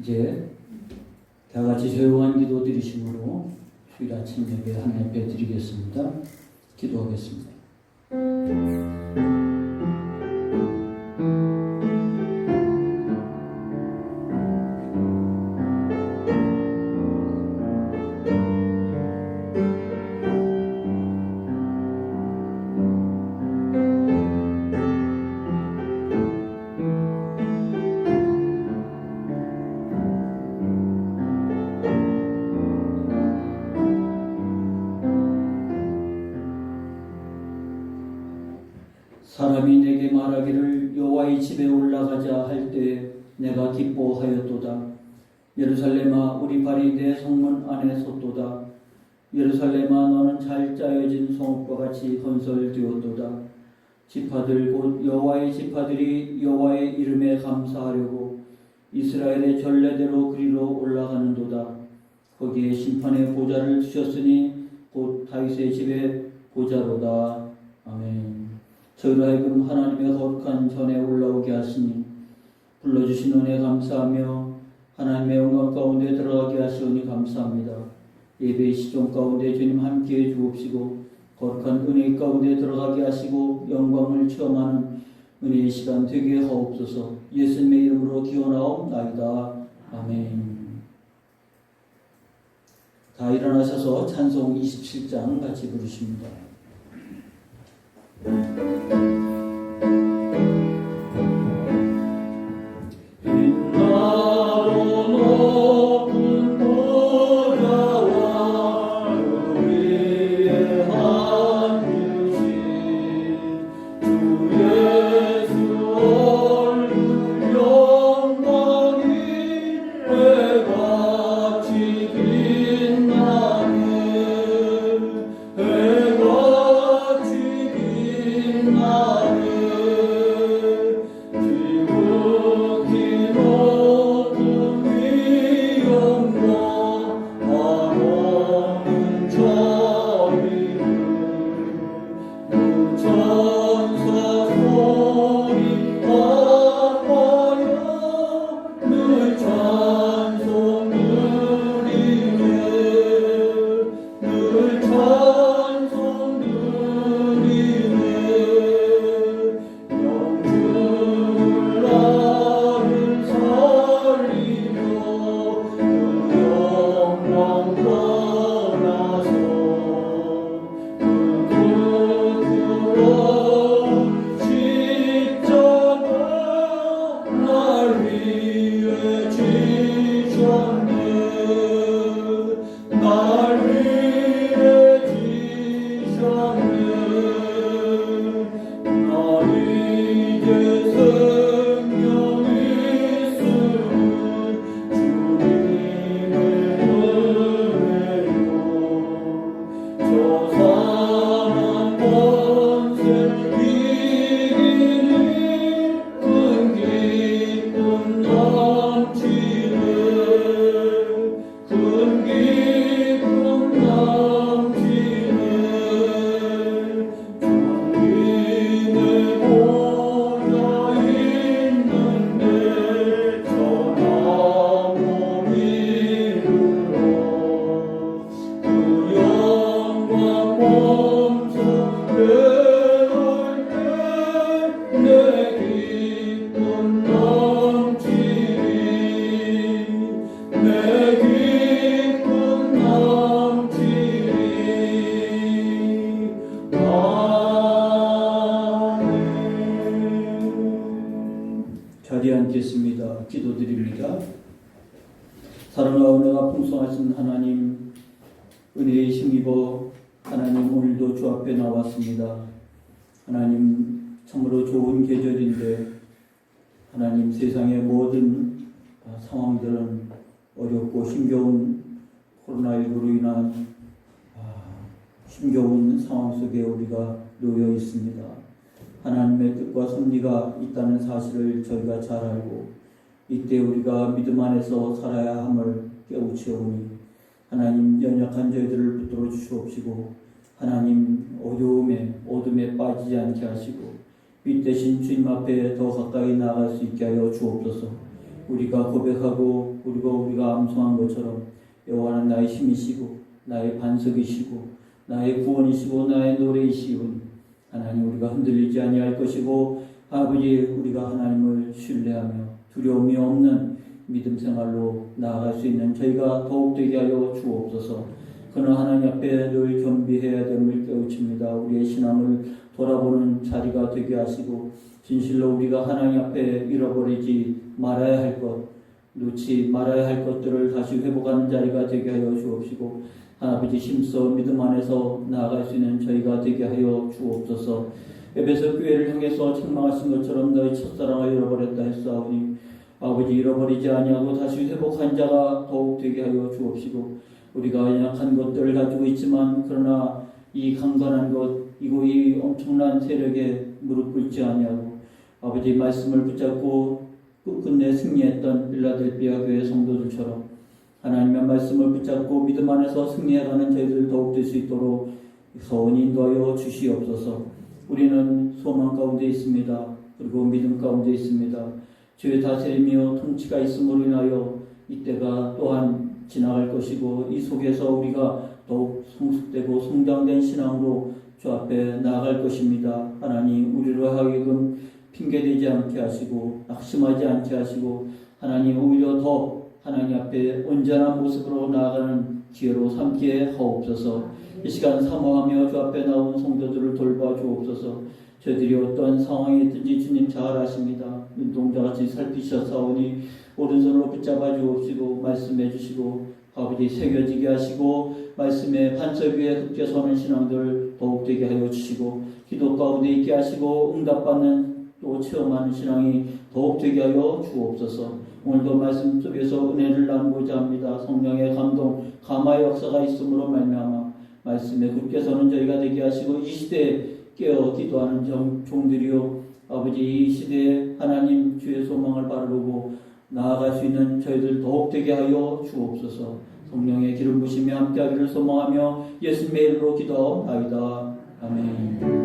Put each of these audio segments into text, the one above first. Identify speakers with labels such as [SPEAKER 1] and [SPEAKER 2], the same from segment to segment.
[SPEAKER 1] 이제 다 같이 조용한 기도 드리심으로 주일 아침 예배 하나님 앞에 드리겠습니다. 기도하겠습니다. 사람이 내게 말하기를 여호와의 집에 올라가자 할 때 내가 기뻐하였도다. 예루살렘아 우리 발이 내 성문 안에 섰도다. 예루살렘아 너는 잘 짜여진 성읍과 같이 건설되었도다. 지파들 곧 여호와의 지파들이 여호와의 이름에 감사하려고 이스라엘의 전례대로 그리로 올라가는도다. 거기에 심판의 보좌를 두셨으니 곧 다윗의 집의 보좌로다. 아멘. 저희로 하여금 하나님의 거룩한 전에 올라오게 하시니 불러주신 은혜 감사하며 하나님의 영광 가운데 들어가게 하시오니 감사합니다. 예배의 시종 가운데 주님 함께해 주옵시고 거룩한 은혜 가운데 들어가게 하시고 영광을 체험하는 은혜의 시간 되게 하옵소서. 예수님의 이름으로 기원하옵나이다. 아멘. 다 일어나셔서 찬송 27장 같이 부르십니다. 자리에 앉겠습니다. 기도드립니다. 사랑과 은혜가 풍성하신 하나님, 은혜에 힘입어 하나님 오늘도 주 앞에 나왔습니다. 하나님 참으로 좋은 계절인데 하나님 세상의 모든 상황들은 어렵고 힘겨운 코로나19로 인한 힘겨운 상황 속에 우리가 놓여 있습니다. 하나님의 뜻과 섭리가 있다는 사실을 저희가 잘 알고 이때 우리가 믿음 안에서 살아야 함을 깨우치오니 하나님 연약한 저희들을 붙들어 주시옵시고 하나님 어둠에 빠지지 않게 하시고 빛 대신 주님 앞에 더 가까이 나아갈 수 있게 하여 주옵소서. 우리가 고백하고 우리가 암송한 것처럼 여호와는 나의 힘이시고 나의 반석이시고 나의 구원이시고 나의 노래이시오니 하나님 우리가 흔들리지 아니할 것이고 아버지 우리가 하나님을 신뢰하며 두려움이 없는 믿음 생활로 나아갈 수 있는 저희가 더욱 되게 하여 주옵소서. 그는 하나님 앞에 늘 겸비해야 됨을 깨우칩니다. 우리의 신앙을 돌아보는 자리가 되게 하시고 진실로 우리가 하나님 앞에 잃어버리지 말아야 할 것, 놓지 말아야 할 것들을 다시 회복하는 자리가 되게 하여 주옵시고 아버지 힘써 믿음 안에서 나아갈 수 있는 저희가 되게 하여 주옵소서. 에베소 교회를 향해서 책망하신 것처럼 너희 첫사랑을 잃어버렸다 했사오니 아버지 잃어버리지 아니하고 다시 회복한 자가 더욱 되게 하여 주옵시고 우리가 연약한 것들을 가지고 있지만 그러나 이 강건한 것 이 엄청난 세력에 무릎 꿇지 아니하고 아버지 말씀을 붙잡고 끝끝내 승리했던 필라델피아 교회 성도들처럼 하나님의 말씀을 붙잡고 믿음 안에서 승리해가는 저희들 더욱 될 수 있도록 서원히 인도하여 주시옵소서. 우리는 소망 가운데 있습니다. 그리고 믿음 가운데 있습니다. 주의 다스림이요 통치가 있음으로 인하여 이때가 또한 지나갈 것이고 이 속에서 우리가 더욱 성숙되고 성장된 신앙으로 주 앞에 나아갈 것입니다. 하나님 우리로 하여금 핑계대지 않게 하시고 낙심하지 않게 하시고 하나님 오히려 더 하나님 앞에 온전한 모습으로 나아가는 기회로 삼게 하옵소서. 이 시간 사모하며 주 앞에 나온 성도들을 돌봐 주옵소서. 저희들이 어떠한 상황에 있든지 주님 잘 아십니다. 눈동자같이 살피셨사오니 오른손으로 붙잡아 주옵시고 말씀해 주시고 아버지 새겨지게 하시고 말씀의 반석 위에 굳게 서는 신앙들 더욱 되게 하여 주시고 기도 가운데 있게 하시고 응답받는 또 체험하는 신앙이 더욱 되게 하여 주옵소서. 오늘도 말씀 속에서 은혜를 나누고자 합니다. 성령의 감동 감화의 역사가 있음으로 말미암아 말씀에 굳게 서는 저희가 되게 하시고 이 시대에 깨어 기도하는 종들이요 아버지 이 시대에 하나님 주의 소망을 바라보고 나아갈 수 있는 저희들 더욱 되게 하여 주옵소서. 성령의 기름 부심이 함께하기를 소망하며 예수님의 이름으로 기도하옵나이다. 아멘.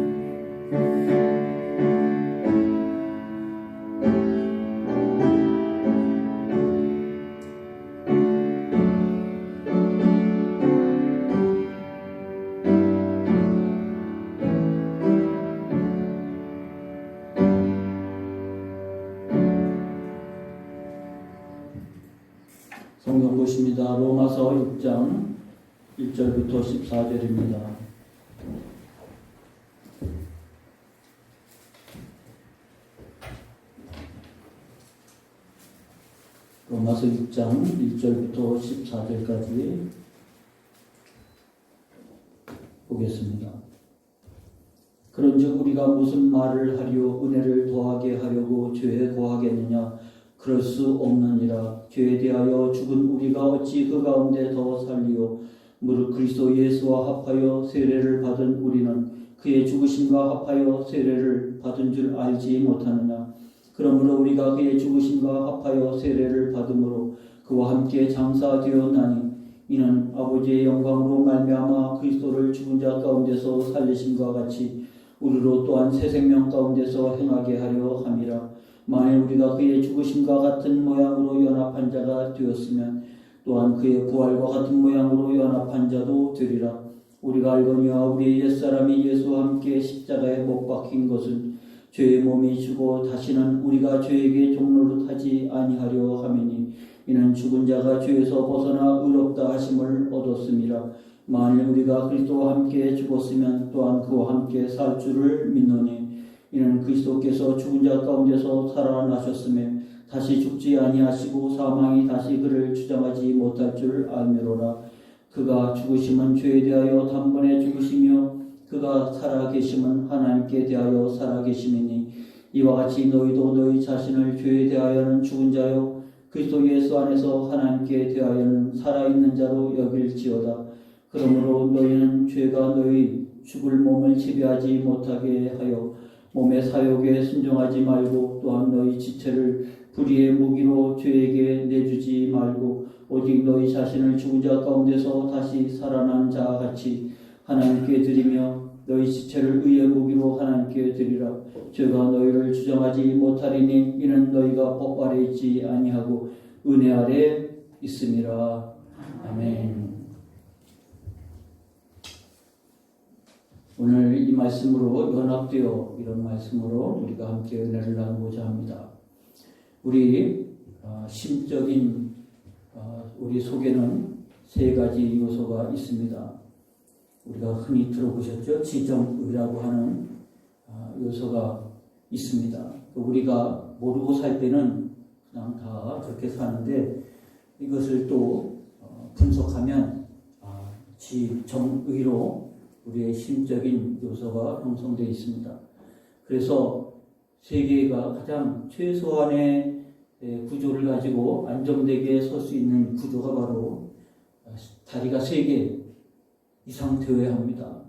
[SPEAKER 1] 성경 보십니다. 로마서 6장 1절부터 14절입니다. 로마서 6장 1절부터 14절까지 보겠습니다. 그런즉 우리가 무슨 말을 하리요 은혜를 더하게 하려고 죄에 거하겠느냐 그럴 수 없느니라. 죄에 대하여 죽은 우리가 어찌 그 가운데 더 살리요 무릇 그리스도 예수와 합하여 세례를 받은 우리는 그의 죽으심과 합하여 세례를 받은 줄 알지 못하느냐. 그러므로 우리가 그의 죽으심과 합하여 세례를 받음으로 그와 함께 장사되었나니 이는 아버지의 영광으로 말미암아 그리스도를 죽은 자 가운데서 살리심과 같이 우리로 또한 새 생명 가운데서 행하게 하려 함이라. 만일 우리가 그의 죽으심과 같은 모양으로 연합한 자가 되었으면 또한 그의 부활과 같은 모양으로 연합한 자도 되리라. 우리가 알거니와 우리의 옛사람이 예수와 함께 십자가에 못 박힌 것은 죄의 몸이 죽어 다시는 우리가 죄에게 종노릇하지 아니하려 함이니 이는 죽은 자가 죄에서 벗어나 의롭다 하심을 얻었음이라. 만일 우리가 그리스도와 함께 죽었으면 또한 그와 함께 살 줄을 믿노니 이는 그리스도께서 죽은 자 가운데서 살아나셨음에 다시 죽지 아니하시고 사망이 다시 그를 주장하지 못할 줄 알미로라. 그가 죽으심은 죄에 대하여 단번에 죽으시며 그가 살아계심은 하나님께 대하여 살아계심이니 이와 같이 너희도 너희 자신을 죄에 대하여는 죽은 자요 그리스도 예수 안에서 하나님께 대하여는 살아있는 자로 여길지어다. 그러므로 너희는 죄가 너희 죽을 몸을 지배하지 못하게 하여 몸의 사욕에 순종하지 말고 또한 너희 지체를 불의의 무기로 죄에게 내주지 말고 오직 너희 자신을 죽은 자 가운데서 다시 살아난 자와 같이 하나님께 드리며 너희 지체를 의의 무기로 하나님께 드리라. 죄가 너희를 주장하지 못하리니 이는 너희가 법 아래 있지 아니하고 은혜 아래 있음이라. 아멘. 오늘 이 말씀으로 연합되어 이런 말씀으로 우리가 함께 은혜를 나누고자 합니다. 우리 심적인 우리 속에는 세 가지 요소가 있습니다. 우리가 흔히 들어보셨죠? 지정의라고 하는 요소가 있습니다. 우리가 모르고 살 때는 그냥 다 그렇게 사는데 이것을 또 분석하면 지정의로 우리의 심적인 요소가 형성되어 있습니다. 그래서 세계가 가장 최소한의 구조를 가지고 안정되게 설 수 있는 구조가 바로 다리가 3개 이상 되어야 합니다.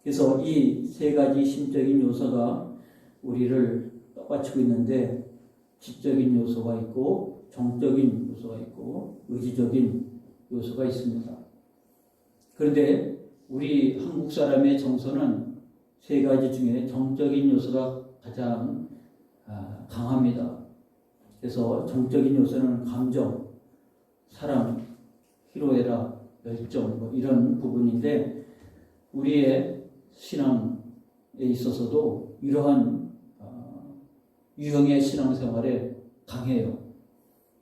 [SPEAKER 1] 그래서 이 세 가지 심적인 요소가 우리를 떠받치고 있는데 지적인 요소가 있고 정적인 요소가 있고 의지적인 요소가 있습니다. 그런데 우리 한국 사람의 정서는 세 가지 중에 정적인 요소가 가장 강합니다. 그래서 정적인 요소는 감정, 사랑, 희로애락, 열정 이런 부분인데 우리의 신앙에 있어서도 이러한 유형의 신앙생활에 강해요.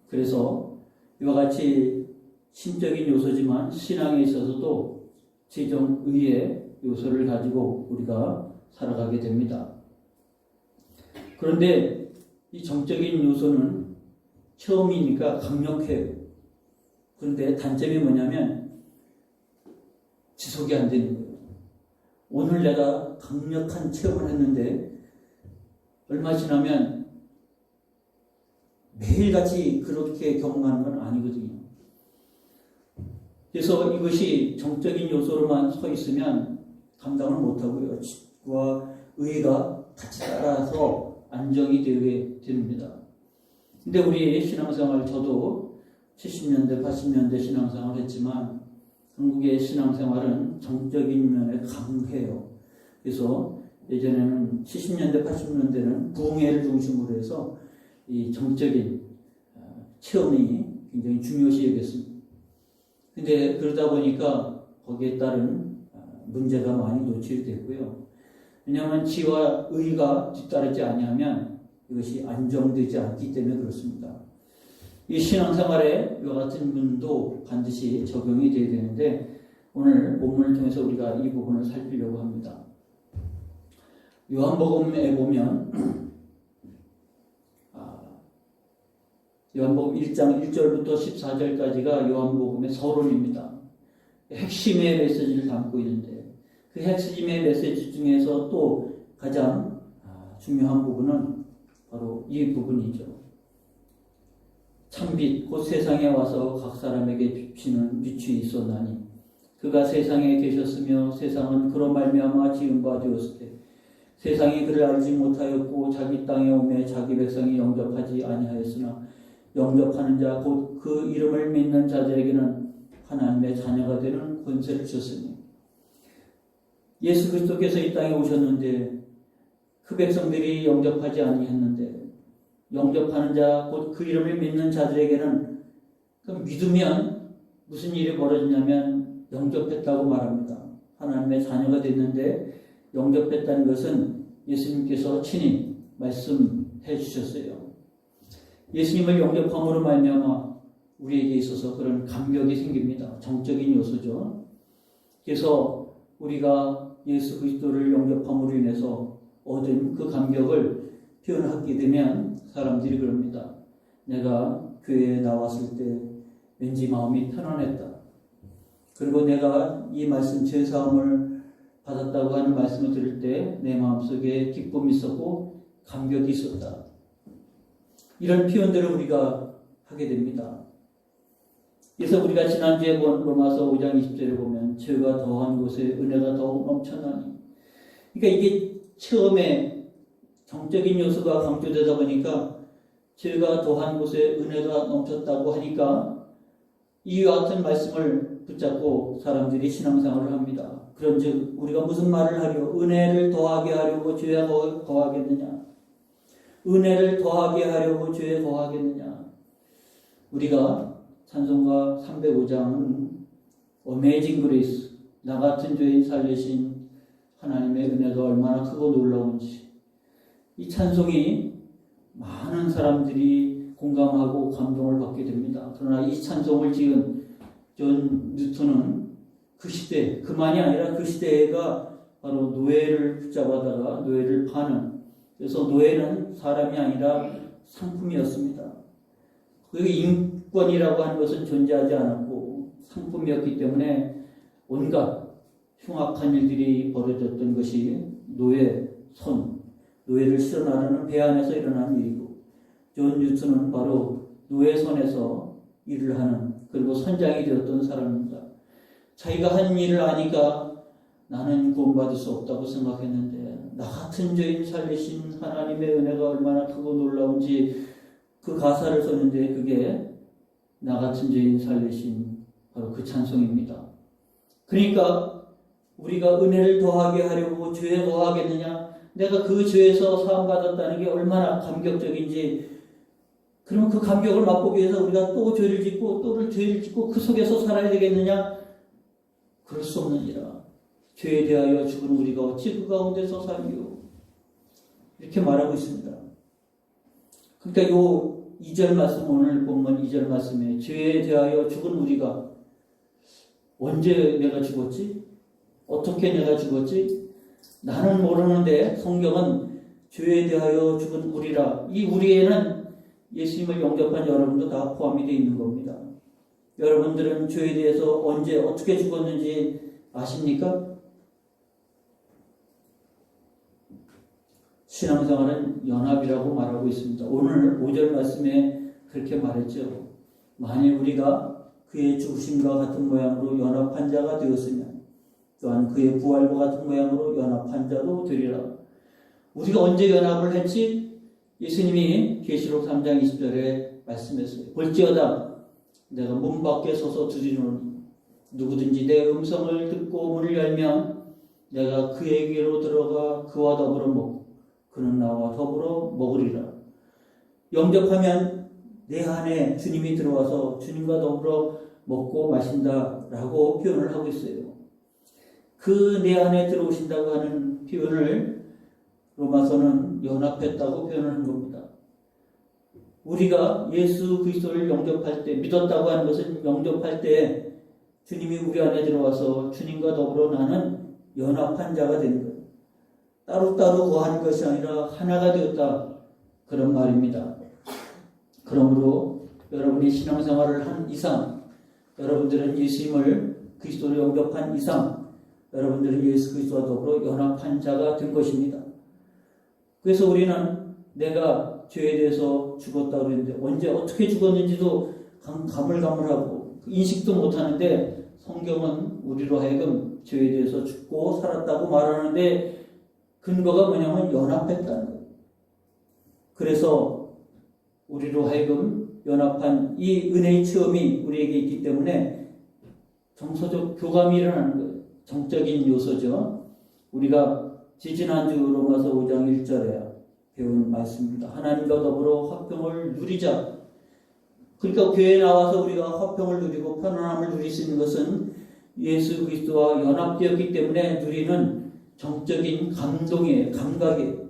[SPEAKER 1] 그래서 이와 같이 심적인 요소지만 신앙에 있어서도 지정의의 요소를 가지고 우리가 살아가게 됩니다. 그런데 이 정적인 요소는 처음이니까 강력해요. 그런데 단점이 뭐냐면 지속이 안 되는 거예요. 오늘 내가 강력한 체험을 했는데 얼마 지나면 매일같이 그렇게 경험하는 건 아니거든요. 그래서 이것이 정적인 요소로만 서 있으면 감당을 못하고요. 지과 의가 같이 따라서 안정이 되게 됩니다. 근데 우리 신앙생활 저도 70년대, 80년대 신앙생활을 했지만 한국의 신앙생활은 정적인 면에 강해요. 그래서 예전에는 70년대, 80년대는 부흥회를 중심으로 해서 이 정적인 체험이 굉장히 중요시 여겼습니다. 근데 그러다 보니까 거기에 따른 문제가 많이 노출이 됐고요. 왜냐하면 지와 의가 뒤따르지 아니하면 이것이 안정되지 않기 때문에 그렇습니다. 이 신앙생활에 이와 같은 부분도 반드시 적용이 되어야 되는데 오늘 본문을 통해서 우리가 이 부분을 살피려고 합니다. 요한복음에 보면 요한복음 1장 1절부터 14절까지가 요한복음의 서론입니다. 핵심의 메시지를 담고 있는데 그 핵심의 메시지 중에서 또 가장 중요한 부분은 바로 이 부분이죠. 참빛 곧 세상에 와서 각 사람에게 비치는 빛이 있었나니 그가 세상에 계셨으며 세상은 그로 말미암아 지은 바 되었을 때 세상이 그를 알지 못하였고 자기 땅에 오매 자기 백성이 영접하지 아니하였으나 영접하는 자 곧 그 이름을 믿는 자들에게는 하나님의 자녀가 되는 권세를 주셨으니 예수 그리스도께서 이 땅에 오셨는데 그 백성들이 영접하지 아니했는데 영접하는 자 곧 그 이름을 믿는 자들에게는 믿으면 무슨 일이 벌어지냐면 영접했다고 말합니다. 하나님의 자녀가 됐는데 영접했다는 것은 예수님께서 친히 말씀해 주셨어요. 예수님을 영접함으로 말미암아 우리에게 있어서 그런 감격이 생깁니다. 정적인 요소죠. 그래서 우리가 예수 그리스도를 영접함으로 인해서 얻은 그 감격을 표현하게 되면 사람들이 그럽니다. 내가 교회에 나왔을 때 왠지 마음이 편안했다. 그리고 내가 이 말씀 제사함을 받았다고 하는 말씀을 들을 때 내 마음속에 기쁨이 있었고 감격이 있었다. 이런 표현들을 우리가 하게 됩니다. 그래서 우리가 지난주에 본 로마서 5장 20절을 보면 죄가 더한 곳에 은혜가 더욱 넘쳐나니 그러니까 이게 처음에 정적인 요소가 강조되다 보니까 죄가 더한 곳에 은혜가 넘쳤다고 하니까 이와 같은 말씀을 붙잡고 사람들이 신앙생활을 합니다. 그런즉 우리가 무슨 말을 하려? 은혜를 더하게 하려고 죄에 거하겠느냐? 은혜를 더하게 하려고 죄에 거하겠느냐? 우리가 찬송가 305장은 어메이징 그레이스, 나 같은 죄인 살리신 하나님의 은혜가 얼마나 크고 놀라운지, 이 찬송이 많은 사람들이 공감하고 감동을 받게 됩니다. 그러나 이 찬송을 지은 존 뉴턴은 그 시대, 그만이 아니라 그 시대가 바로 노예를 붙잡아다가 노예를 파는, 그래서 노예는 사람이 아니라 상품이었습니다. 그 인권이라고 하는 것은 존재하지 않았고 상품이었기 때문에 온갖 흉악한 일들이 벌어졌던 것이 노예를 실어 나르는 배 안에서 일어난 일이고, 존 뉴턴은 바로 노예선에서 일을 하는, 그리고 선장이 되었던 사람입니다. 자기가 한 일을 아니까 나는 구원받을 수 없다고 생각했는데 나 같은 죄인 살리신 하나님의 은혜가 얼마나 크고 놀라운지 그 가사를 썼는데, 그게 나 같은 죄인 살리신 바로 그 찬송입니다. 그러니까 우리가 은혜를 더하게 하려고 죄에 거하겠느냐? 내가 그 죄에서 사함받았다는 게 얼마나 감격적인지, 그러면 그 감격을 맛보기 위해서 우리가 또 죄를 짓고 또 죄를 짓고 그 속에서 살아야 되겠느냐? 그럴 수 없느니라. 죄에 대하여 죽은 우리가 어찌 그 가운데서 살리요? 이렇게 말하고 있습니다. 그러니까 요 2절 말씀, 오늘 본문 2절 말씀에 죄에 대하여 죽은 우리가, 언제 내가 죽었지? 어떻게 내가 죽었지? 나는 모르는데 성경은 죄에 대하여 죽은 우리라. 이 우리에는 예수님을 영접한 여러분도 다 포함이 되어 있는 겁니다. 여러분들은 죄에 대해서 언제 어떻게 죽었는지 아십니까? 신앙생활은 연합이라고 말하고 있습니다. 오늘 5절 말씀에 그렇게 말했죠. 만일 우리가 그의 죽으심과 같은 모양으로 연합한 자가 되었으면 또한 그의 부활과 같은 모양으로 연합한 자도 되리라. 우리가 언제 연합을 했지? 예수님이 계시록 3장 20절에 말씀했어요. 볼지어다 내가 문 밖에 서서 두드리노니 누구든지 내 음성을 듣고 문을 열면 내가 그에게로 들어가 그와 더불어 먹고 그는 나와 더불어 먹으리라. 영접하면 내 안에 주님이 들어와서 주님과 더불어 먹고 마신다라고 표현을 하고 있어요. 그 내 안에 들어오신다고 하는 표현을 로마서는 연합했다고 표현하는 겁니다. 우리가 예수 그리스도를 영접할 때, 믿었다고 하는 것은 영접할 때 주님이 우리 안에 들어와서 주님과 더불어 나는 연합한 자가 되는 거예요. 따로따로 거하는 것이 아니라 하나가 되었다, 그런 말입니다. 그러므로 여러분이 신앙생활을 한 이상, 여러분들은 예수님을 그리스도로 영접한 이상, 여러분들은 예수 그리스도와 더불어 연합한 자가 된 것입니다. 그래서 우리는 내가 죄에 대해서 죽었다고 그랬는데 언제 어떻게 죽었는지도 가물가물하고 인식도 못하는데, 성경은 우리로 하여금 죄에 대해서 죽고 살았다고 말하는데 근거가 뭐냐면 연합했다는 거예요. 그래서 우리로 하여금 연합한 이 은혜의 체험이 우리에게 있기 때문에 정서적 교감이 일어나는 거예요. 정적인 요소죠. 우리가 지지난주 로마서 5장 1절에 배운 말씀입니다. 하나님과 더불어 화평을 누리자. 그러니까 교회에 나와서 우리가 화평을 누리고 편안함을 누릴 수 있는 것은 예수 그리스도와 연합되었기 때문에 누리는 정적인 감동이에요. 감각이에요.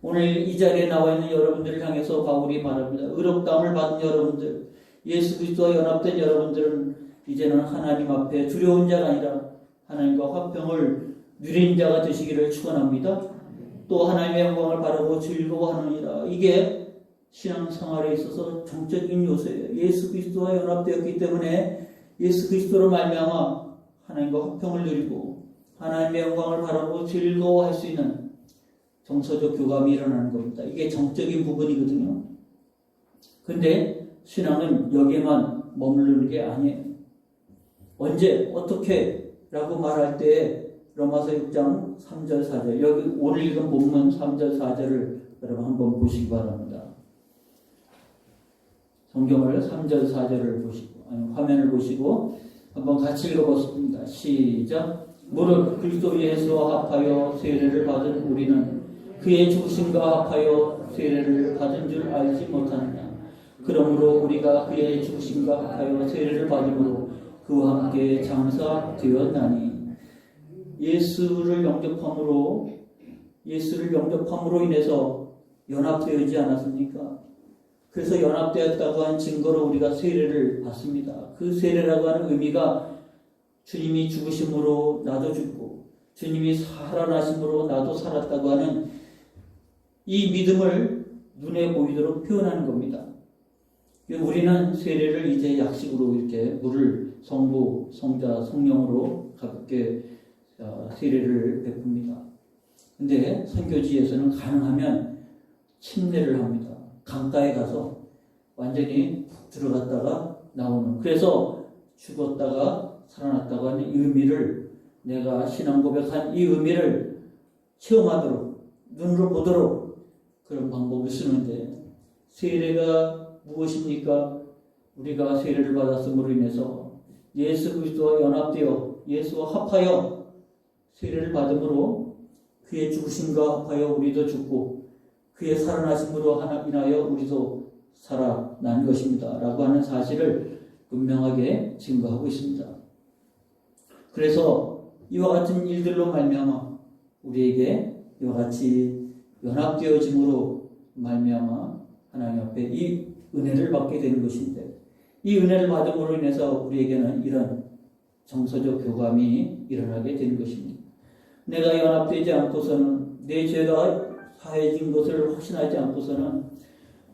[SPEAKER 1] 오늘 이 자리에 나와 있는 여러분들을 향해서 바울이 말합니다. 의롭다함을 받은 여러분들, 예수 그리스도와 연합된 여러분들은 이제는 하나님 앞에 두려운 자가 아니라 하나님과 화평을 누린 자가 되시기를 축원합니다. 또 하나님의 영광을 바라고 즐거워하느니라. 이게 신앙생활에 있어서 정적인 요소예요. 예수 그리스도와 연합되었기 때문에 예수 그리스도로 말미암아 하나님과 화평을 누리고 하나님의 영광을 바라고 즐거워할 수 있는 정서적 교감이 일어나는 겁니다. 이게 정적인 부분이거든요. 근데 신앙은 여기에만 머무르는 게 아니에요. 언제 어떻게 라고 말할 때 로마서 6장 3절 4절, 여기 오늘 읽은 본문 3절 4절을 여러분 한번 보시기 바랍니다. 성경을 3절 4절을 보시고, 아니, 화면을 보시고 한번 같이 읽어보겠습니다. 시작. 무릇 그리스도 예수와 합하여 세례를 받은 우리는 그의 죽으심과 합하여 세례를 받은 줄 알지 못하느냐. 그러므로 우리가 그의 죽으심과 합하여 세례를 받음으로 그와 함께 장사되었나니. 예수를 영접함으로 인해서 연합되지 않았습니까? 그래서 연합되었다고 한 증거로 우리가 세례를 받습니다. 그 세례라고 하는 의미가 주님이 죽으심으로 나도 죽고 주님이 살아나심으로 나도 살았다고 하는 이 믿음을 눈에 보이도록 표현하는 겁니다. 우리는 세례를 이제 약식으로 이렇게 물을 성부, 성자, 성령으로 가볍게 세례를 베풉니다. 근데 선교지에서는 가능하면 침례를 합니다. 강가에 가서 완전히 푹 들어갔다가 나오는. 그래서 죽었다가 살아났다고 하는 이 의미를, 내가 신앙 고백한 이 의미를 체험하도록, 눈으로 보도록 그런 방법을 쓰는데, 세례가 무엇입니까? 우리가 세례를 받았음으로 인해서 예수 그리스도와 연합되어 예수와 합하여 세례를 받음으로 그의 죽으심과 합하여 우리도 죽고 그의 살아나심으로 인하여 우리도 살아난 것입니다. 라고 하는 사실을 분명하게 증거하고 있습니다. 그래서 이와 같은 일들로 말미암아 우리에게 이와 같이 연합되어짐으로 말미암아 하나님 앞에 이 은혜를 받게 되는 것인데, 이 은혜를 받음으로 인해서 우리에게는 이런 정서적 교감이 일어나게 되는 것입니다. 내가 연합되지 않고서는, 내 죄가 사해진 것을 확신하지 않고서는,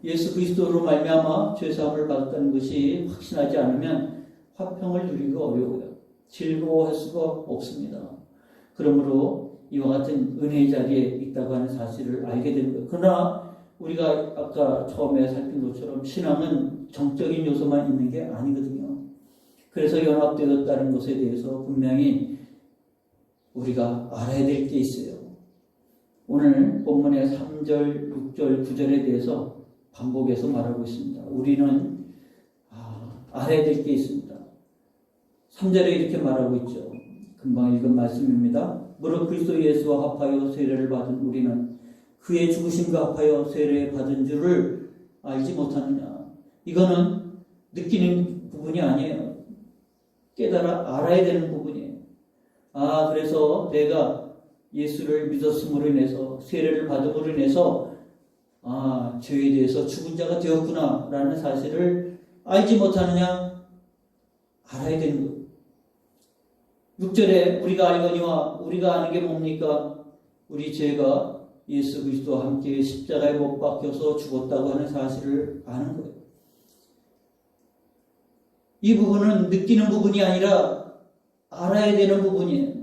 [SPEAKER 1] 예수 그리스도로 말미암아 죄사함을 받았다는 것이 확신하지 않으면 화평을 누리기가 어려워요. 즐거워할 수가 없습니다. 그러므로 이와 같은 은혜의 자리에 있다고 하는 사실을 알게 되는 거예요. 그러나 우리가 아까 처음에 살핀 것처럼 신앙은 정적인 요소만 있는 게 아니거든요. 그래서 연합되었다는 것에 대해서 분명히 우리가 알아야 될 게 있어요. 오늘 본문의 3절, 6절, 9절에 대해서 반복해서 말하고 있습니다. 우리는 알아야 될 게 있습니다. 3절에 이렇게 말하고 있죠. 금방 읽은 말씀입니다. 무릇 그리스도 예수와 합하여 세례를 받은 우리는 그의 죽으심과 합하여 세례 받은 줄을 알지 못하느냐. 이거는 느끼는 부분이 아니에요. 깨달아 알아야 되는 부분이에요. 그래서 내가 예수를 믿었음으로 인해서, 세례를 받음으로 인해서 죄에 대해서 죽은 자가 되었구나 라는 사실을 알지 못하느냐. 알아야 되는 거예요. 6절에 우리가 알거니와, 우리가 아는 게 뭡니까? 우리 죄가 예수 그리스도와 함께 십자가에 못 박혀서 죽었다고 하는 사실을 아는 거예요. 이 부분은 느끼는 부분이 아니라 알아야 되는 부분이에요.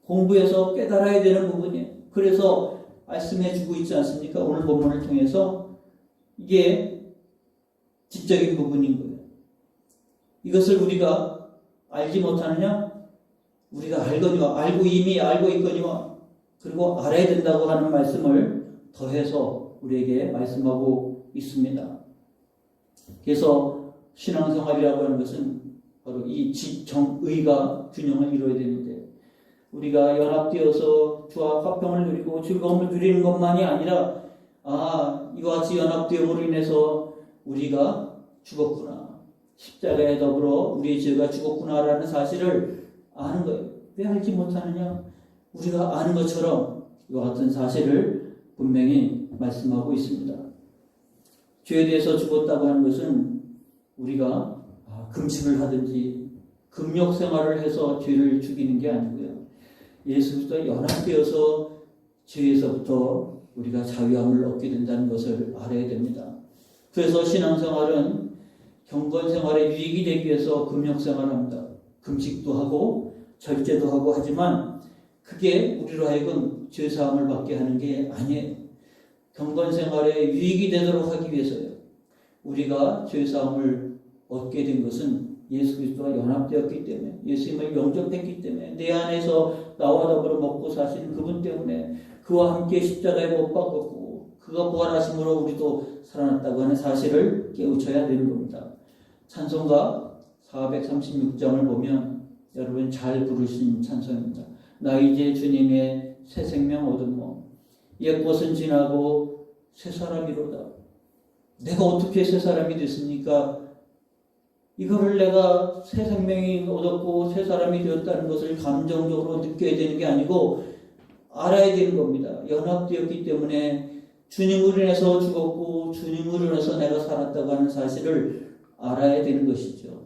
[SPEAKER 1] 공부해서 깨달아야 되는 부분이에요. 그래서 말씀해 주고 있지 않습니까? 오늘 본문을 통해서 이게 지적인 부분인 거예요. 이것을 우리가 알지 못하느냐? 우리가 알거니와, 이미 알고 있거니와, 그리고 알아야 된다고 하는 말씀을 더해서 우리에게 말씀하고 있습니다. 그래서 신앙생활이라고 하는 것은 바로 이 지정의가 균형을 이루어야 되는데, 우리가 연합되어서 주와 화평을 누리고 즐거움을 누리는 것만이 아니라 이와 같이 연합되음으로 인해서 우리가 죽었구나, 십자가에 더불어 우리의 죄가 죽었구나라는 사실을 아는 거예요. 왜 알지 못하느냐? 우리가 아는 것처럼 이와 같은 사실을 분명히 말씀하고 있습니다. 죄에 대해서 죽었다고 하는 것은 우리가 금식을 하든지 금욕 생활을 해서 죄를 죽이는 게 아니고요. 예수 그리스도와 연합되어서 죄에서부터 우리가 자유함을 얻게 된다는 것을 알아야 됩니다. 그래서 신앙생활은 경건생활에 유익이 되기 위해서 금욕생활을 합니다. 금식도 하고 절제도 하고 하지만 그게 우리로 하여금 죄사함을 받게 하는 게 아니에요. 경건생활에 유익이 되도록 하기 위해서요. 우리가 죄사함을 얻게 된 것은 예수 그리스도와 연합되었기 때문에, 예수님을 영접했기 때문에, 내 안에서 나와 더불어 먹고 사시는 그분 때문에, 그와 함께 십자가에 못 박았고 그가 부활하심으로 우리도 살아났다고 하는 사실을 깨우쳐야 되는 겁니다. 찬송가 436장을 보면 여러분 잘 부르신 찬송입니다. 나 이제 주님의 새 생명 얻음mo 옛 것은 지나고 새 사람이로다. 내가 어떻게 새 사람이 됐습니까? 이거를 내가 새 생명이 얻었고 새 사람이 되었다는 것을 감정적으로 느껴야 되는 게 아니고 알아야 되는 겁니다. 연합되었기 때문에 주님으로 인해서 죽었고 주님으로 인해서 내가 살았다고 하는 사실을 알아야 되는 것이죠.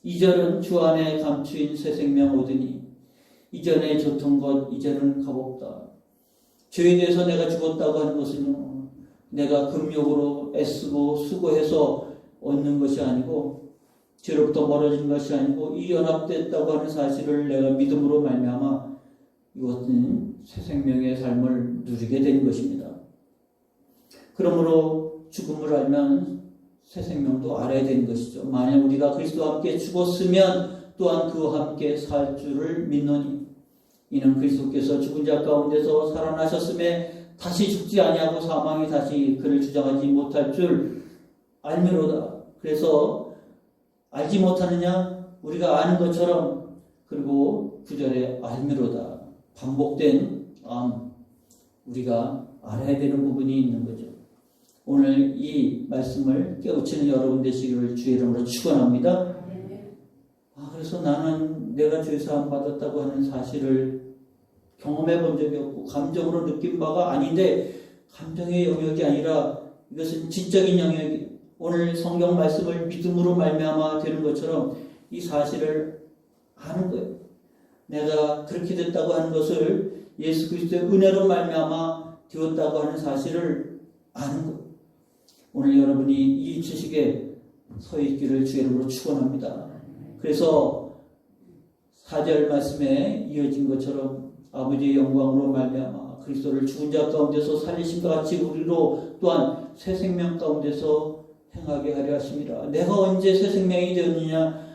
[SPEAKER 1] 2절은 주 안에 감추인 새 생명 얻으니 이전에 줬던 것 이제는 값없다. 죄에 대해서 내가 죽었다고 하는 것은요, 내가 금욕으로 애쓰고 수고해서 얻는 것이 아니고 죄로부터 멀어진 것이 아니고 이 연합됐다고 하는 사실을 내가 믿음으로 말미암아 이것은 새 생명의 삶을 누리게 된 것입니다. 그러므로 죽음을 알면 새 생명도 알아야 되는 것이죠. 만약 우리가 그리스도와 함께 죽었으면 또한 그와 함께 살 줄을 믿노니 이는 그리스도께서 죽은 자 가운데서 살아나셨음에 다시 죽지 아니하고 사망이 다시 그를 주장하지 못할 줄 알미로다. 그래서 알지 못하느냐? 우리가 아는 것처럼. 그리고 9절에 알미로다. 반복된 우리가 알아야 되는 부분이 있는 거죠. 오늘 이 말씀을 깨우치는 여러분 되시기를 주의 이름으로 축원합니다. 그래서 나는 내가 죄 사함 받았다고 하는 사실을 경험해 본 적이 없고 감정으로 느낀 바가 아닌데, 감정의 영역이 아니라 이것은 지적인 영역이, 오늘 성경 말씀을 믿음으로 말미암아 되는 것처럼 이 사실을 아는 거예요. 내가 그렇게 됐다고 하는 것을 예수 그리스도의 은혜로 말미암아 되었다고 하는 사실을 아는 거예요. 오늘 여러분이 이 지식에 서 있기를 주의 이름으로 축원합니다. 그래서 4절 말씀에 이어진 것처럼 아버지의 영광으로 말미암아 그리스도를 죽은 자 가운데서 살리신 것 같이 우리로 또한 새 생명 가운데서 행하게 하려 하심이라. 내가 언제 새 생명이 되었느냐?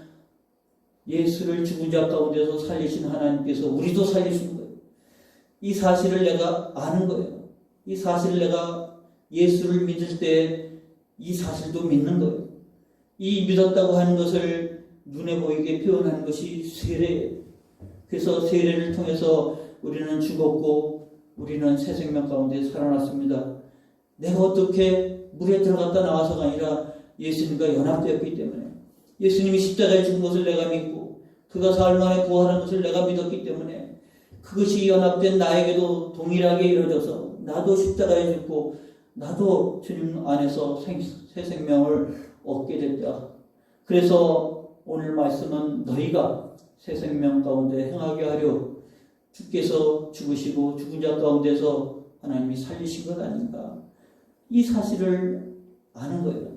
[SPEAKER 1] 예수를 죽은 자 가운데서 살리신 하나님께서 우리도 살리신 거예요. 이 사실을 내가 아는 거예요. 이 사실을 내가 예수를 믿을 때 이 사실도 믿는 거예요. 이 믿었다고 하는 것을 눈에 보이게 표현하는 것이 세례예요. 그래서 세례를 통해서 우리는 죽었고 우리는 새 생명 가운데 살아났습니다. 내가 어떻게 물에 들어갔다 나와서가 아니라 예수님과 연합되었기 때문에, 예수님이 십자가에 죽은 것을 내가 믿고 그가 사흘 만에 부활한 것을 내가 믿었기 때문에 그것이 연합된 나에게도 동일하게 이루어져서 나도 십자가에 죽고 나도 주님 안에서 새 생명을 얻게 됐다. 그래서 오늘 말씀은 너희가 새 생명 가운데 행하게 하려 주께서 죽으시고 죽은 자 가운데서 하나님이 살리신 것 아닌가. 이 사실을 아는 거예요.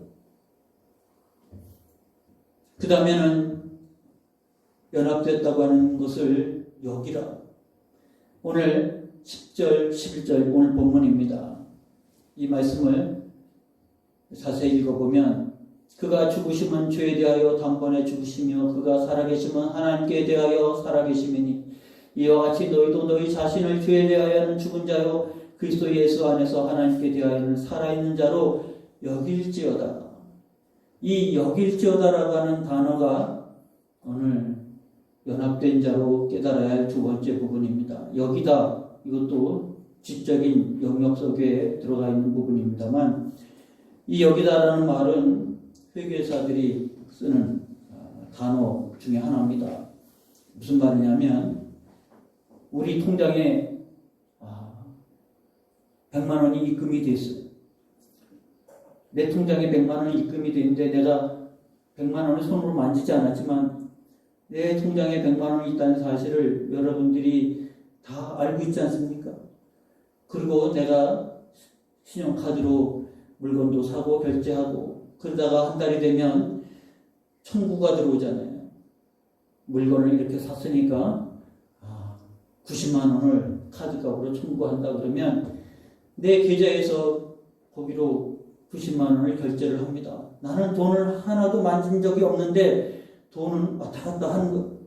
[SPEAKER 1] 그 다음에는 연합됐다고 하는 것을 여기라. 오늘 10절, 11절 오늘 본문입니다. 이 말씀을 자세히 읽어보면 그가 죽으심은 죄에 대하여 단번에 죽으시며 그가 살아계심은 하나님께 대하여 살아계심이니 이와 같이 너희도 너희 자신을 죄에 대하여는 죽은 자요 그리스도 예수 안에서 하나님께 대하여는 살아있는 자로 여길지어다. 이 여길지어다라고 하는 단어가 오늘 연합된 자로 깨달아야 할 두 번째 부분입니다. 여기다, 이것도 지적인 영역 속에 들어가 있는 부분입니다만, 이 여기다라는 말은 회계사들이 쓰는 단어 중에 하나입니다. 무슨 말이냐면 우리 통장에 100만 원이 입금이 됐어요. 내 통장에 100만 원이 입금이 됐는데 내가 100만 원을 손으로 만지지 않았지만 내 통장에 100만 원이 있다는 사실을 여러분들이 다 알고 있지 않습니까? 그리고 내가 신용카드로 물건도 사고 결제하고 그러다가 한 달이 되면 청구가 들어오잖아요. 물건을 이렇게 샀으니까 90만 원을 카드값으로 청구한다 그러면 내 계좌에서 거기로 90만 원을 결제를 합니다. 나는 돈을 하나도 만진 적이 없는데 돈은 왔다 갔다 하는 거.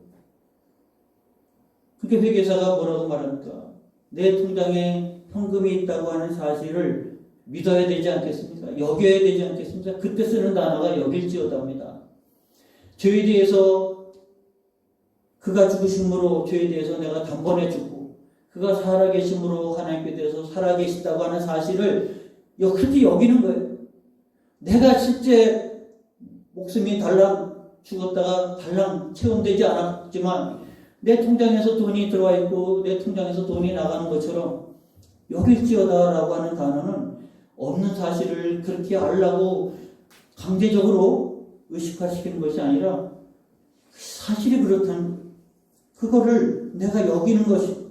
[SPEAKER 1] 그게 회계사가 뭐라고 말합니까? 내 통장에 현금이 있다고 하는 사실을 믿어야 되지 않겠습니까? 여겨야 되지 않겠습니까? 그때 쓰는 단어가 여길지어다입니다. 죄에 대해서 그가 죽으심으로 죄에 대해서 내가 단번에 죽고 그가 살아계심으로 하나님께 대해서 살아계신다고 하는 사실을 그렇게 여기는 거예요. 내가 실제 목숨이 달랑 죽었다가 달랑 체온되지 않았지만 내 통장에서 돈이 들어와 있고 내 통장에서 돈이 나가는 것처럼 여길지어다라고 하는 단어는 없는 사실을 그렇게 알라고 강제적으로 의식화시키는 것이 아니라 사실이 그렇다는 그거를 내가 여기는 것이.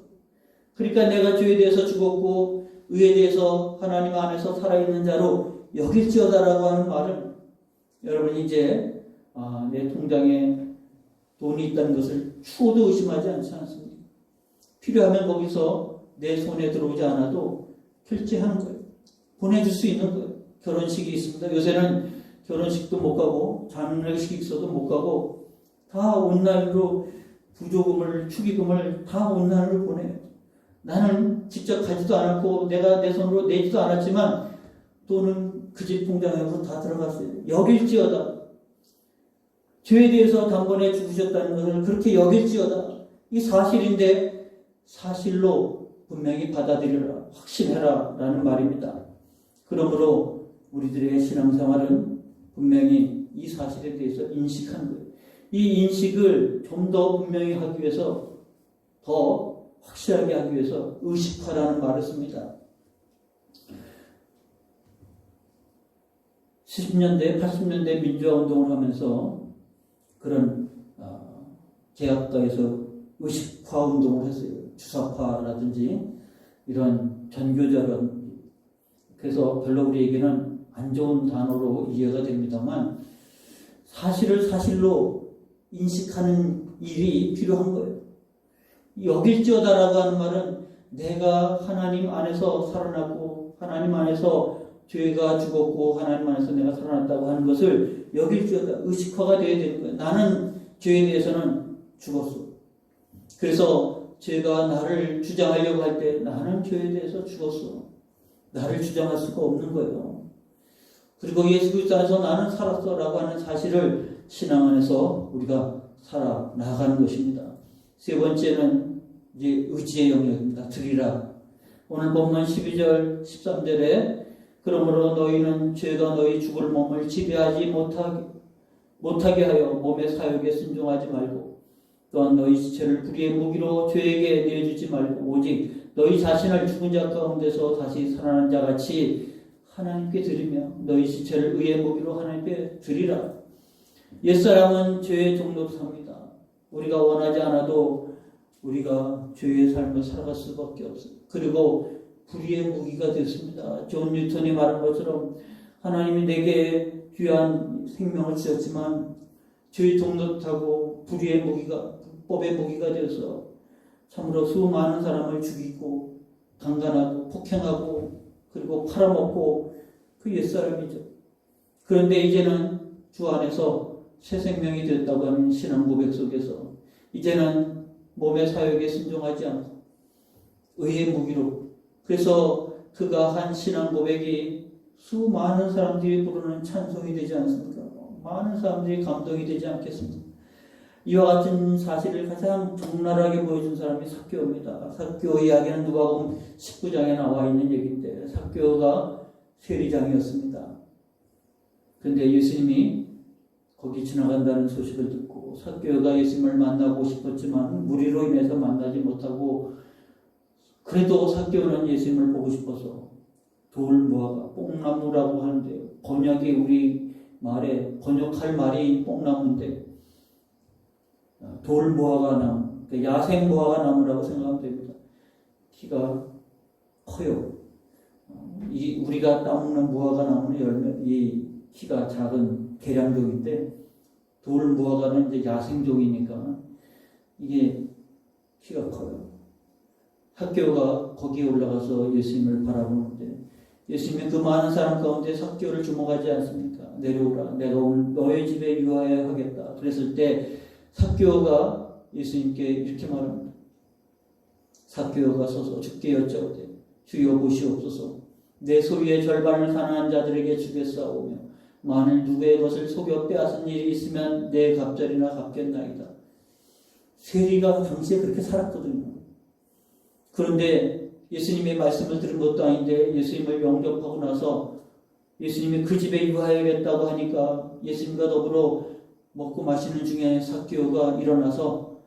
[SPEAKER 1] 그러니까 내가 죄에 대해서 죽었고 의에 대해서 하나님 안에서 살아있는 자로 여길지어다라고 하는 말은 여러분 이제 내 통장에 돈이 있다는 것을 추호도 의심하지 않지 않습니까? 필요하면 거기서 내 손에 들어오지 않아도 결제하는 거예요. 보내줄 수 있는 거예요. 결혼식이 있습니다. 요새는 결혼식도 못 가고 장례식이 있어도 못 가고 다 온라인으로 부조금을 축의금을 다 온라인으로 보내요. 나는 직접 가지도 않았고 내가 내 손으로 내지도 않았지만 돈은 그 집 통장으로 다 들어갔어요. 여길지어다. 죄에 대해서 단번에 죽으셨다는 것을 그렇게 여길지어다. 이 사실인데 사실로 분명히 받아들여라. 확신해라. 라는 말입니다. 그러므로 우리들의 신앙생활은 분명히 이 사실에 대해서 인식하는 거예요. 이 인식을 좀 더 분명히 하기 위해서 더 확실하게 하기 위해서 의식화라는 말을 씁니다. 70년대, 80년대 민주화운동을 하면서 그런 제약가에서 의식화운동을 했어요. 주사파라든지 이런 전교자라든지. 그래서 별로 우리에게는 안 좋은 단어로 이해가 됩니다만 사실을 사실로 인식하는 일이 필요한 거예요. 여길지어다라고 하는 말은 내가 하나님 안에서 살아났고 하나님 안에서 죄가 죽었고 하나님 안에서 내가 살아났다고 하는 것을 여길지어다 의식화가 되어야 되는 거예요. 나는 죄에 대해서는 죽었어. 그래서 죄가 나를 주장하려고 할 때 나는 죄에 대해서 죽었어. 나를 주장할 수가 없는 거예요. 그리고 예수 그리스도 안에서 나는 살았어 라고 하는 사실을 신앙 안에서 우리가 살아나가는 것입니다. 세 번째는 이제 의지의 영역입니다. 드리라. 오늘 본문 12절 13절에 그러므로 너희는 죄가 너희 죽을 몸을 지배하지 못하게 하여 몸의 사욕에 순종하지 말고 또한 너희 지체를 불의의 무기로 죄에게 내주지 말고 오직 너희 자신을 죽은 자 가운데서 다시 살아난 자 같이 하나님께 드리며 너희 지체를 의의 무기로 하나님께 드리라. 옛사람은 죄의 종로로 삽니다. 우리가 원하지 않아도 우리가 죄의 삶을 살아갈 수밖에 없어요. 그리고 불의의 무기가 됐습니다. 존 뉴턴이 말한 것처럼 하나님이 내게 귀한 생명을 주셨지만 죄의 종노릇하고 불의의 무기가 불법의 무기가 되어서 참으로 수많은 사람을 죽이고 강간하고 폭행하고 그리고 팔아먹고 그 옛사람이죠. 그런데 이제는 주 안에서 새 생명이 됐다고 하는 신앙 고백 속에서 이제는 몸의 사욕에 순종하지 않고 의의 무기로 그래서 그가 한 신앙 고백이 수많은 사람들이 부르는 찬송이 되지 않습니까? 많은 사람들이 감동이 되지 않겠습니까? 이와 같은 사실을 가장 적나라하게 보여준 사람이 삭개오입니다. 삭개오 이야기는 누가복음 19장에 나와 있는 얘기인데 삭개오가 세리장이었습니다. 그런데 예수님이 거기 지나간다는 소식을 듣고 삭개오가 예수님을 만나고 싶었지만 무리로 인해서 만나지 못하고 그래도 삭개오는 예수님을 보고 싶어서 돌무화과 뽕나무라고 하는데 번역이 우리 말에 번역할 말이 뽕나무인데 돌무화과 나무, 야생 무화과 나무라고 생각하면 됩니다. 키가 커요. 우리가 따먹는 무화과 나무는 이 키가 작은 개량종인데 돌무화과는 이제 야생종이니까 이게 키가 커요. 삭개오가 거기에 올라가서 예수님을 바라보는데 예수님이 그 많은 사람 가운데 삭개오를 주목하지 않습니까? 내려오라. 내가 오늘 너의 집에 유하여 하겠다. 그랬을 때 삭개오가 예수님께 이렇게 말합니다. 삭개오가 서서 주께 여짜오되 주여 보시옵소서 내 소유의 절반을 가난한 자들에게 주겠사오며 만일 누구의 것을 속여 빼앗은 일이 있으면 내 갑절이나 갚겠나이다. 세리가 당시에 그렇게 살았거든요. 그런데 예수님의 말씀을 들은 것도 아닌데 예수님을 영접하고 나서 예수님이 그 집에 유하여야겠다고 하니까 예수님과 더불어 먹고 마시는 중에 삭개오가 일어나서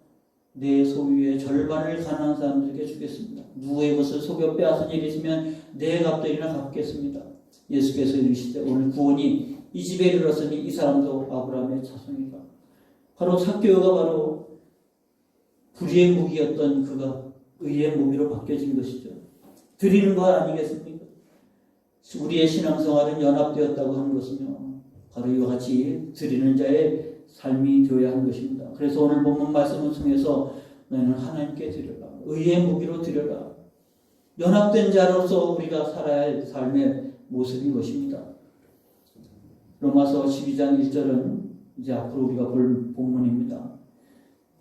[SPEAKER 1] 내 소유의 절반을 가난한 사람들에게 주겠습니다. 누구의 것을 속여 빼앗은 일이 있으면 내 갑절이나 갚겠습니다. 예수께서 이르시되 오늘 구원이 이 집에 이르렀으니 이 사람도 아브라함의 자손이다. 바로 삭개오가 바로 불의의 무기였던 그가 의의 무기로 바뀌어진 것이죠. 드리는 것 아니겠습니까? 우리의 신앙생활은 연합되었다고 하는 것은요, 바로 이와 같이 드리는 자의 삶이 되어야 하는 것입니다. 그래서 오늘 본문 말씀을 통해서 너희는 하나님께 드려라. 의의 무기로 드려라. 연합된 자로서 우리가 살아야 할 삶의 모습인 것입니다. 로마서 12장 1절은 이제 앞으로 우리가 볼 본문입니다.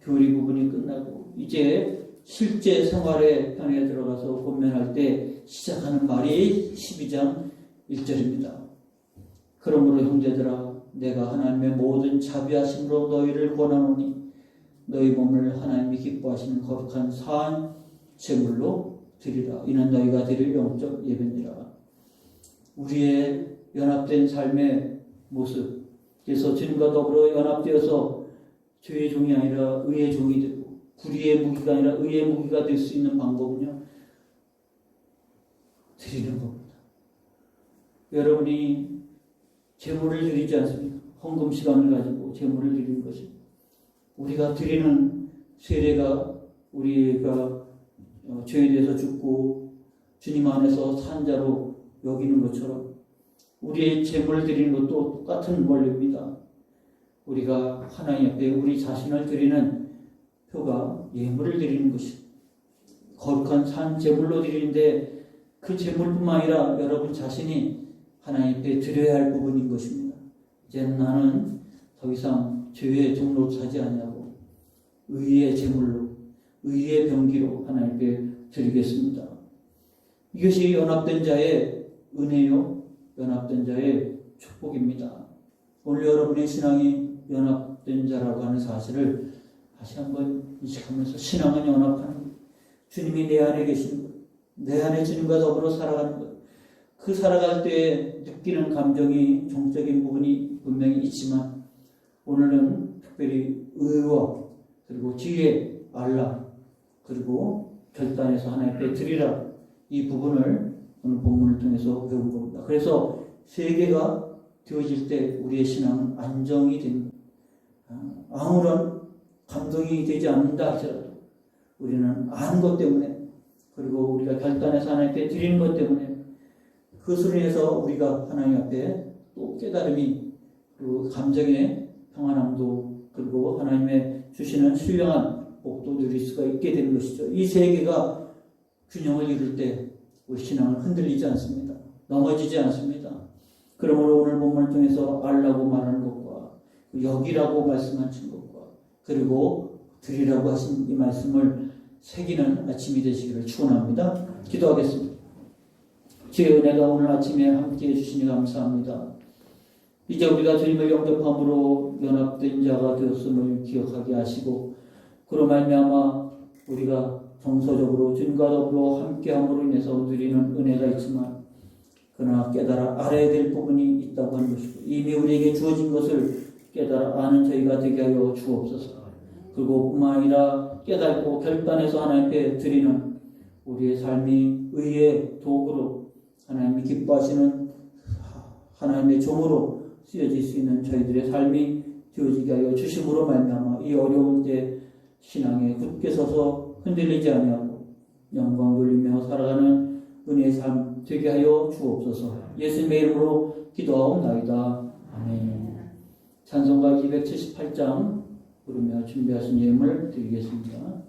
[SPEAKER 1] 교리 부분이 끝나고 이제 실제 생활의 편에 들어가서 본면할 때 시작하는 말이 12장 1절입니다. 그러므로 형제들아 내가 하나님의 모든 자비하심으로 너희를 권하노니 너희 몸을 하나님이 기뻐하시는 거룩한 사한 제물로 드리라. 이는 너희가 드릴 영적 예배니라. 우리의 연합된 삶의 모습, 그래서 주님과 더불어 연합되어서 죄의 종이 아니라 의의 종이 되고 불의의 무기가 아니라 의의 무기가 될 수 있는 방법은요, 드리는 겁니다. 여러분이 제물을 드리지 않습니까? 헌금 시간을 가지고 제물을 드리는 것이 우리가 드리는 세례가 우리가 죄에 대해서 죽고 주님 안에서 산 자로 여기는 것처럼 우리의 제물을 드리는 것도 똑같은 원리입니다. 우리가 하나님 앞에 우리 자신을 드리는 표가 예물을 드리는 것이 거룩한 산 제물로 드리는데 그 제물뿐만 아니라 여러분 자신이 하나님 앞에 드려야 할 부분인 것입니다. 이제 나는 더 이상 죄의 종로 차지 아니하고 의의 제물로 의의 병기로 하나님 앞에 드리겠습니다. 이것이 연합된 자의 은혜요, 연합된 자의 축복입니다. 오늘 여러분의 신앙이 연합된 자라고 하는 사실을 다시 한번 인식하면서 신앙은 연합하는 것, 주님이 내 안에 계시는 것, 내 안에 주님과 더불어 살아가는 것, 그 살아갈 때 느끼는 감정이 종적인 부분이 분명히 있지만 오늘은 특별히 의와 그리고 지혜, 알라, 그리고 결단해서 하나님께 드리라, 이 부분을 오늘 본문을 통해서 배운 겁니다. 그래서 세 개가 되어질 때 우리의 신앙은 안정이 됩니다. 아무런 감동이 되지 않는다 할지라도 우리는 아는 것 때문에 그리고 우리가 결단해서 하나님께 드리는 것 때문에 그것으로 인해서 우리가 하나님 앞에 또 깨달음이 그리고 감정의 평안함도 그리고 하나님의 주시는 신령한 복도 누릴 수가 있게 되는 것이죠. 이 세 개가 균형을 이룰 때 우리 신앙은 흔들리지 않습니다. 넘어지지 않습니다. 그러므로 오늘 본문을 통해서 알라고 말하는 것과 여기라고 말씀하신 것과 그리고 드리라고 하신 이 말씀을 새기는 아침이 되시기를 축원합니다. 기도하겠습니다. 주의 은혜가 오늘 아침에 함께해 주시니 감사합니다. 이제 우리가 주님을 영접함으로 연합된 자가 되었음을 기억하게 하시고 그로 말미암아 우리가 정서적으로 주님과 더불어 함께함으로 인해서 누리는 은혜가 있지만 그러나 깨달아 알아야 될 부분이 있다고 하는 것이고 이미 우리에게 주어진 것을 깨달아 아는 저희가 되게 하여 주옵소서. 그리고 뿐만 아니라 깨닫고 결단해서 하나님께 드리는 우리의 삶이 의의 도구로 하나님이 기뻐하시는 하나님의 종으로 쓰여질 수 있는 저희들의 삶이 되어지게 하여 주심으로 말미암아 이 어려운 때 신앙에 굳게 서서 흔들리지 아니하고 영광 돌리며 살아가는 은혜의 삶 되게 하여 주옵소서. 예수님의 이름으로 기도하옵나이다. 아멘. 찬송가 278장 부르며 준비하신 예물을 드리겠습니다.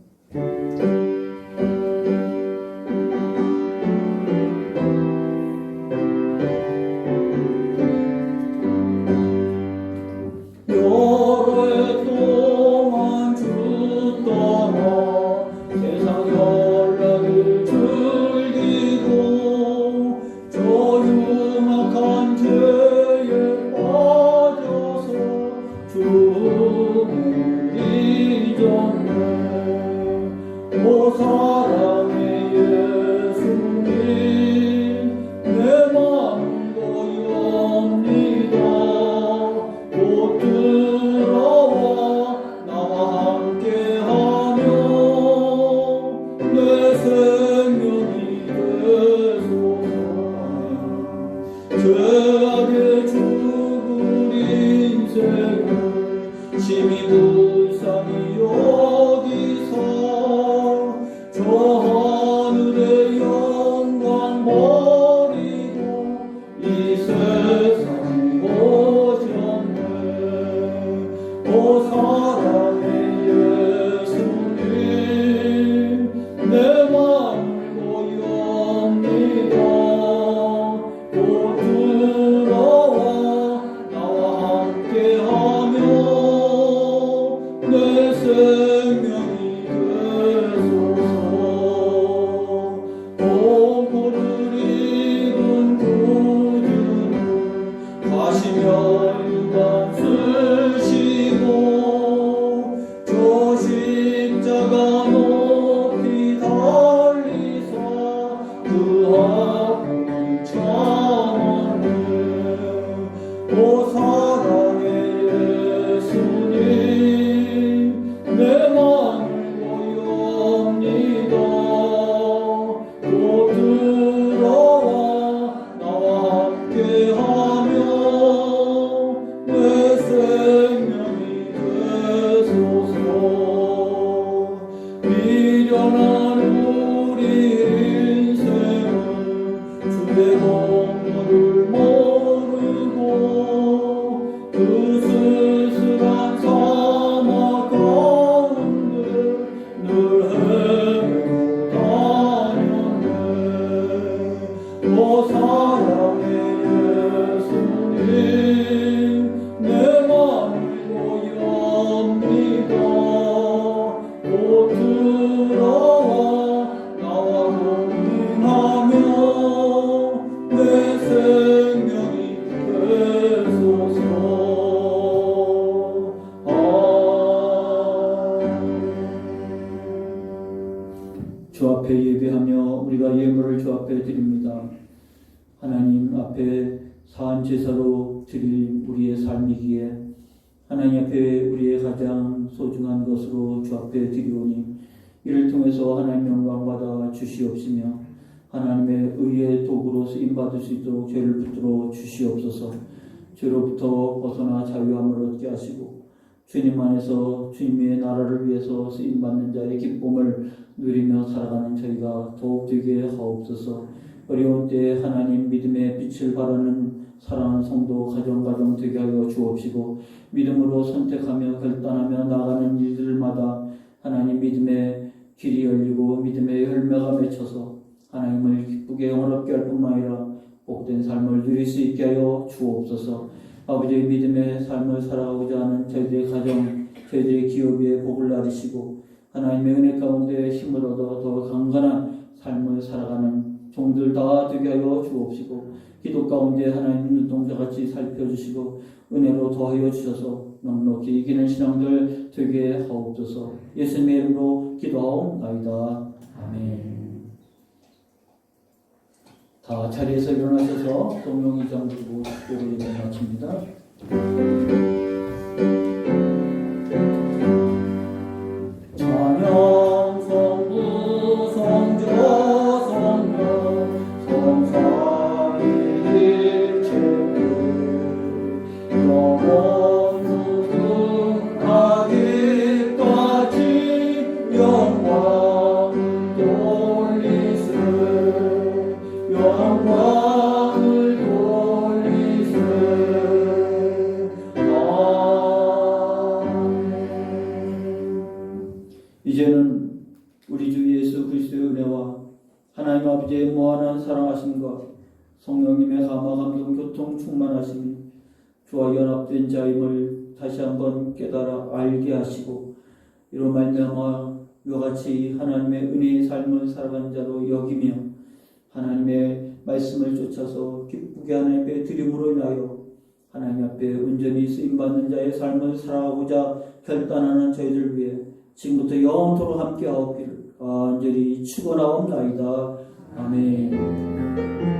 [SPEAKER 2] 조용한 죄에
[SPEAKER 1] 하늘의 영광 버리고 이 세상 오셨네. 오 사랑의 예수님 내 마음을 고이옵니다. 곧 들어와 나와 함께하며 내 생명이 되소서. 공포를 이룬 구주를 가시며 유감 쓰시고 저 십자가 높이 달리사 그 아픔을 참았네. 오 사랑의 예수님 내 마음을 고이옵니다. 곧 들어와 나와 함께하며 내 생명이 되소서. 미련한 우리 인생은 주의 공로를 모르고 그 쓸쓸한 사막 가운데 늘 헤매고 다녔네. 오 사랑의 예수님 내 마음을 고이옵니다. 곧 들어와 나와 동행하며 내 생명이 되소서. 주 앞에 예배하며 우리가 예물을 주 앞에 드립니다. 하나님 앞에 사한 제사로 드릴 우리의 삶이기에 하나님 앞에 우리의 가장 소중한 것으로 주 앞에 드리오니 이를 통해서 하나님 영광 받아 주시옵시며 하나님의 의의 도구로 쓰임 받을 수 있도록 죄를 붙들어 주시옵소서. 죄로부터 벗어나 자유함을 얻게 하시고 주님 안에서 주님의 나라를 위해서 쓰임 받는 자의 기쁨을 누리며 살아가는 저희가 더욱 되게 하옵소서. 어려운 때에 하나님 믿음의 빛을 바라는 사랑하는 성도 가정 되게 하여 주옵시고 믿음으로 선택하며 결단하며 나가는 일들마다 하나님 믿음의 길이 열리고 믿음의 열매가 맺혀서 하나님을 기쁘게 영원롭게 할 뿐만 아니라 복된 삶을 누릴 수 있게 하여 주옵소서. 아버지의 믿음의 삶을 살아가고자 하는 저희들의 가정, 저희들의 기업에 복을 나르시고 하나님의 은혜 가운데 힘을 얻어 더 강건한 삶을 살아가는 종들 다 되게 하여 주옵시고 기도 가운데 하나님 눈동자같이 살펴주시고 은혜로 더하여 주셔서 넉넉히 이기는 신앙들 되게 하옵소서. 예수님의 이름으로 기도하옵나이다. 아멘. 다 자리에서 일어나셔서 동명이장 들고 축도를 마칩니다. 찬양 성부 성자 성령 성삼위일체들 영원 무궁하기까지 영광을 돌리세 영광을 돌리세. 이제는 우리 주 예수 그리스도의 은혜와 하나님 아버지의 무한한 사랑하심과 성령님의 감화 감동 교통 충만하심이 주와 연합된 자임을 다시 한번 깨달아 알게 하시고 이로 말미암아 이와 같이 하나님의 은혜의 삶을 살아가는 자로 여기며 하나님의 말씀을 쫓아서 기쁘게 하나님 앞에 드림으로 인하여 하나님 앞에 온전히 쓰임받는 자의 삶을 살아가고자 결단하는 저희들 위해 지금부터 영원토록 함께하옵기를 간절히 축원하옵나이다. 아멘.